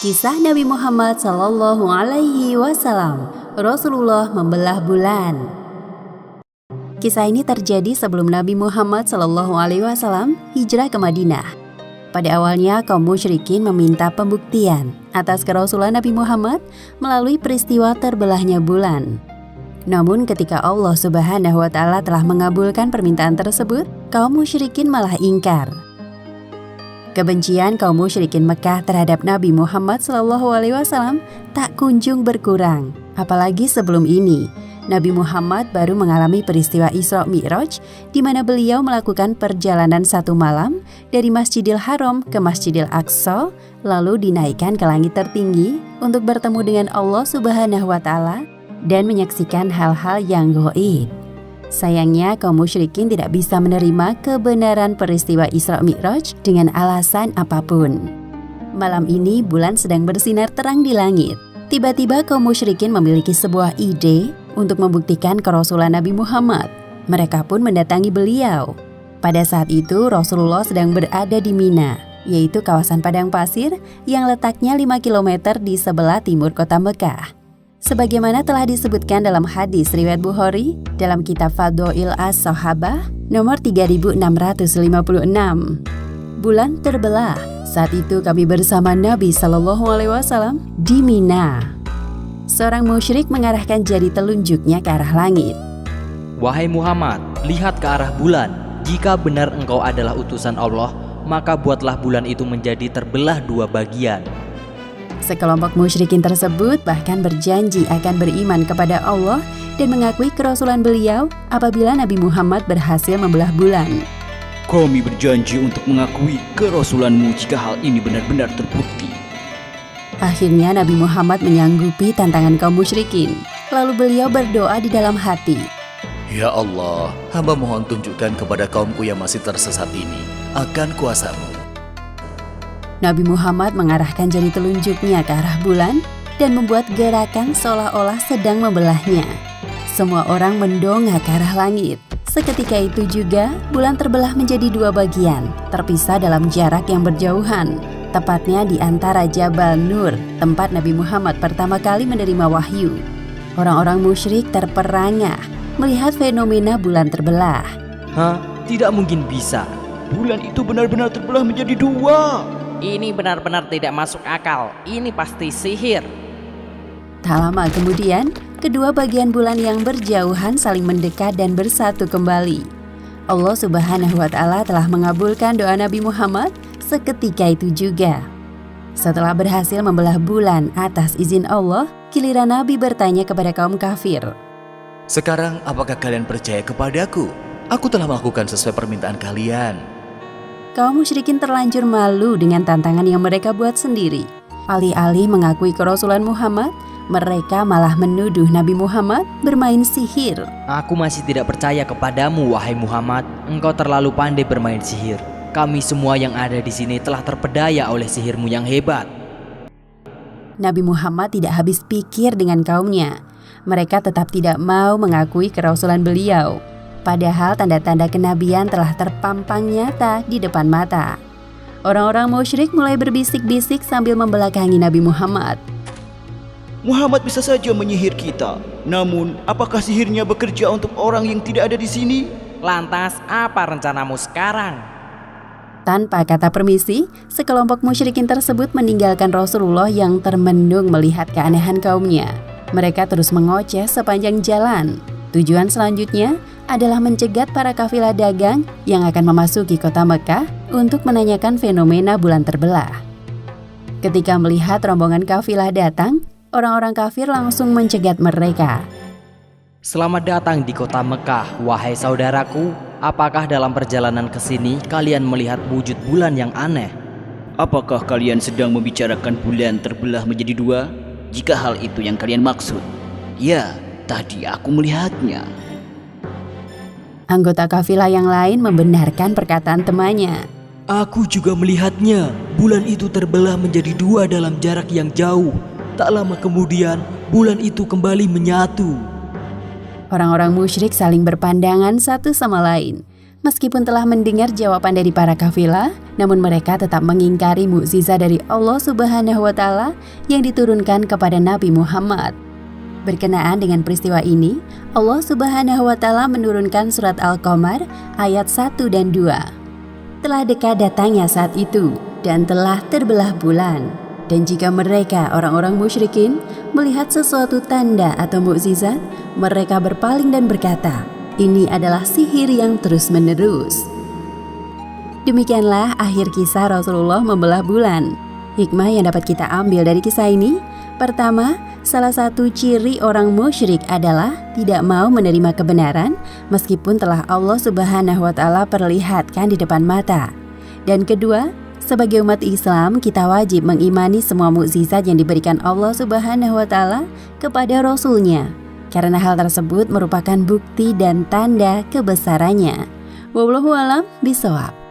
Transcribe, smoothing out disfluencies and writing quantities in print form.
Kisah Nabi Muhammad Sallallahu Alaihi Wasallam, Rasulullah membelah bulan. Kisah ini terjadi sebelum Nabi Muhammad Sallallahu Alaihi Wasallam hijrah ke Madinah. Pada awalnya kaum musyrikin meminta pembuktian atas kerasulan Nabi Muhammad melalui peristiwa terbelahnya bulan. Namun ketika Allah Subhanahu wa Ta'ala telah mengabulkan permintaan tersebut, kaum musyrikin malah ingkar. Kebencian kaum musyrikin Mekah terhadap Nabi Muhammad SAW tak kunjung berkurang. Apalagi sebelum ini, Nabi Muhammad baru mengalami peristiwa Isra Mi'raj, di mana beliau melakukan perjalanan 1 malam dari Masjidil Haram ke Masjidil Aqsa, lalu dinaikkan ke langit tertinggi untuk bertemu dengan Allah Subhanahu wa Ta'ala dan menyaksikan hal-hal yang gaib. Sayangnya kaum musyrikin tidak bisa menerima kebenaran peristiwa Isra Mi'raj dengan alasan apapun. Malam ini bulan sedang bersinar terang di langit. Tiba-tiba kaum musyrikin memiliki sebuah ide untuk membuktikan kerasulan Nabi Muhammad. Mereka pun mendatangi beliau. Pada saat itu Rasulullah sedang berada di Mina, yaitu kawasan padang pasir yang letaknya 5 km di sebelah timur kota Mekah. Sebagaimana telah disebutkan dalam hadis riwayat Bukhari dalam kitab Fadhail As-Sahabah nomor 3656. Bulan terbelah. Saat itu kami bersama Nabi Sallallahu Alaihi Wasallam di Mina. Seorang musyrik mengarahkan jari telunjuknya ke arah langit. Wahai Muhammad, lihat ke arah bulan. Jika benar engkau adalah utusan Allah, maka buatlah bulan itu menjadi terbelah 2 bagian. Sekelompok musyrikin tersebut bahkan berjanji akan beriman kepada Allah dan mengakui kerasulan beliau apabila Nabi Muhammad berhasil membelah bulan. Kami berjanji untuk mengakui kerasulanmu jika hal ini benar-benar terbukti. Akhirnya Nabi Muhammad menyanggupi tantangan kaum musyrikin. Lalu beliau berdoa di dalam hati. Ya Allah, hamba mohon tunjukkan kepada kaumku yang masih tersesat ini akan kuasamu. Nabi Muhammad mengarahkan jari telunjuknya ke arah bulan dan membuat gerakan seolah-olah sedang membelahnya. Semua orang mendongak ke arah langit. Seketika itu juga, bulan terbelah menjadi 2 bagian, terpisah dalam jarak yang berjauhan. Tepatnya di antara Jabal Nur, tempat Nabi Muhammad pertama kali menerima wahyu. Orang-orang musyrik terperangah melihat fenomena bulan terbelah. Hah? Tidak mungkin bisa. Bulan itu benar-benar terbelah menjadi 2. Ini benar-benar tidak masuk akal. Ini pasti sihir. Tak lama kemudian, kedua bagian bulan yang berjauhan saling mendekat dan bersatu kembali. Allah Subhanahu wa Ta'ala telah mengabulkan doa Nabi Muhammad seketika itu juga. Setelah berhasil membelah bulan atas izin Allah, giliran Nabi bertanya kepada kaum kafir. Sekarang apakah kalian percaya kepadaku? Aku telah melakukan sesuai permintaan kalian. Kaum musyrikin terlanjur malu dengan tantangan yang mereka buat sendiri. Alih-alih mengakui kerasulan Muhammad, mereka malah menuduh Nabi Muhammad bermain sihir. Aku masih tidak percaya kepadamu, wahai Muhammad. Engkau terlalu pandai bermain sihir. Kami semua yang ada di sini telah terpedaya oleh sihirmu yang hebat. Nabi Muhammad tidak habis pikir dengan kaumnya. Mereka tetap tidak mau mengakui kerasulan beliau. Padahal tanda-tanda kenabian telah terpampang nyata di depan mata. Orang-orang musyrik mulai berbisik-bisik sambil membelakangi Nabi Muhammad. Muhammad bisa saja menyihir kita. Namun, apakah sihirnya bekerja untuk orang yang tidak ada di sini? Lantas, apa rencanamu sekarang? Tanpa kata permisi, sekelompok musyrikin tersebut meninggalkan Rasulullah yang termenung melihat keanehan kaumnya. Mereka terus mengoceh sepanjang jalan. Tujuan selanjutnya adalah mencegat para kafilah dagang yang akan memasuki kota Mekah untuk menanyakan fenomena bulan terbelah. Ketika melihat rombongan kafilah datang, orang-orang kafir langsung mencegat mereka. Selamat datang di kota Mekah, wahai saudaraku. Apakah dalam perjalanan ke sini kalian melihat wujud bulan yang aneh? Apakah kalian sedang membicarakan bulan terbelah menjadi 2? Jika hal itu yang kalian maksud, ya, tadi aku melihatnya. Anggota kafilah yang lain membenarkan perkataan temannya. Aku juga melihatnya. Bulan itu terbelah menjadi 2 dalam jarak yang jauh. Tak lama kemudian, bulan itu kembali menyatu. Orang-orang musyrik saling berpandangan satu sama lain. Meskipun telah mendengar jawaban dari para kafilah, namun mereka tetap mengingkari mukjizat dari Allah Subhanahu wa Ta'ala yang diturunkan kepada Nabi Muhammad. Berkenaan dengan peristiwa ini, Allah Subhanahu wa Ta'ala menurunkan surat Al-Qamar ayat 1 dan 2. Telah dekat datangnya saat itu dan telah terbelah bulan. Dan jika mereka orang-orang musyrikin melihat sesuatu tanda atau mukjizat, mereka berpaling dan berkata, ini adalah sihir yang terus-menerus. Demikianlah akhir kisah Rasulullah membelah bulan. Hikmah yang dapat kita ambil dari kisah ini, pertama, salah satu ciri orang musyrik adalah tidak mau menerima kebenaran meskipun telah Allah Subhanahu wa Ta'ala perlihatkan di depan mata. Dan kedua, sebagai umat Islam, kita wajib mengimani semua mukjizat yang diberikan Allah Subhanahu wa Ta'ala kepada Rasul-Nya, karena hal tersebut merupakan bukti dan tanda kebesarannya. Wallahu a'lam bishawab.